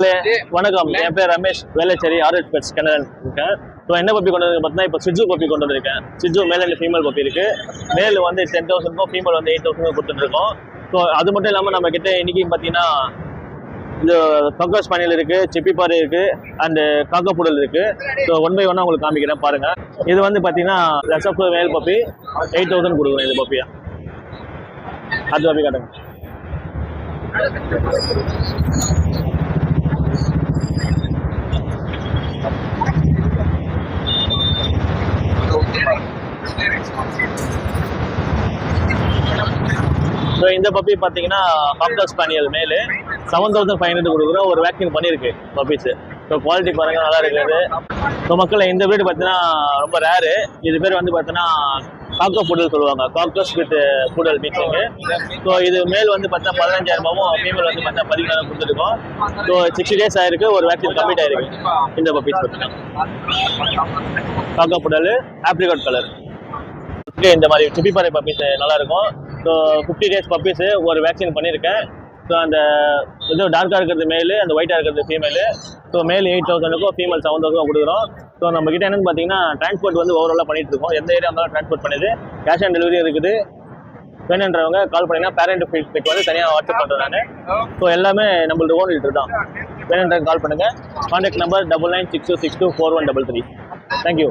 வணக்கம், என் பேர் ரமேஷ் வேலைச்சேரி ஆர்எட் பெட்ஸ் கனரன் இருக்கேன். ஸோ என்ன பப்பி கொண்டு வந்து பார்த்தீங்கன்னா இப்போ சிஜு பப்பி கொண்டு வந்திருக்கேன். சிஜு மேல் அண்ட் ஃபீமேல் பப்பி இருக்கு. மேல் வந்து 10,000க்கும் ஃபீமேல் வந்து 8,000 கொடுத்துருக்கோம். ஸோ அது மட்டும் இல்லாமல் நம்ம கிட்ட இன்னைக்கு பார்த்தீங்கன்னா இந்த காக்கா ஸ்பானியல் இருக்கு, சிப்பி பாறை இருக்கு, அண்ட் காக்கா புடல் இருக்கு. ஸோ 1 by 1 உங்களுக்கு காமிக்கிறேன் பாருங்க. இது வந்து பார்த்தீங்கன்னா ரெசப் மேல் பப்பி 8,000 கொடுக்குறோம். இந்த பப்பியா அது பப்பி காட்டுங்க. ஸோ இந்த பப்பி பார்த்தீங்கன்னா காக்கா ஸ்பானியல் மேலு 7,500 கொடுக்குறோம். ஒரு வேக்சின் பண்ணியிருக்கு பப்பீஸு. ஸோ குவாலிட்டி பாருங்கள், நல்லா இருக்குது. ஸோ மக்கள் இந்த வீடு பார்த்தீங்கன்னா ரொம்ப ரேரு. இது பேர் வந்து பார்த்தீங்கன்னா காக்கா புடல் சொல்லுவாங்க, காக்கஸ் வித் புடல் மிக்சிங்கு. ஸோ இது மேல் வந்து பார்த்தா 15,000, ஃபீமேல் வந்து பார்த்தா 14,000 கொடுத்துருக்கோம். ஸோ 60 days ஆயிருக்கு, ஒரு வேக்சின் கம்ப்ளீட் ஆயிருக்கு. இந்த பப்பீஸ் பார்த்தீங்கன்னா காக்கா புடல் ஆப்ரிகாட் கலர். இந்த மாதிரி சிப்பி பாறை பப்பீஸ் நல்லா இருக்கும். ஸோ 50 days பப்பீஸு ஒரு வேக்சின் பண்ணியிருக்கேன். ஸோ அந்த இது டார்க்காக இருக்கிறது மேலு, அந்த ஒயிட்டாக இருக்கிறது ஃபீமேலு. ஸோ மேல் 8,000க்கும் ஃபீமேல் 7,000 கொடுக்குறோம். ஸோ நம்ம கிட்ட என்னன்னு பார்த்தீங்கன்னா டிரான்ஸ்போர்ட் வந்து ஓவராலாக பண்ணிட்டு இருக்கோம். எந்த ஏரியா இருந்தாலும் டிரான்ஸ்போர்ட் பண்ணுது. கேஷ் ஆன் டெலிவரி இருக்குது. வேணுன்றவங்க கால் பண்ணிங்கன்னா பேரண்ட் ஃபீட்பேக் வந்து தனியாக வாட்ஸ்அப் பண்ணுறேன் நான். ஸோ எல்லாமே நம்மளோட ஓன் லிட்டர் தான். வேணுன்றவங்க கால் பண்ணுங்கள். Contact number 9962624133. தேங்க்யூ.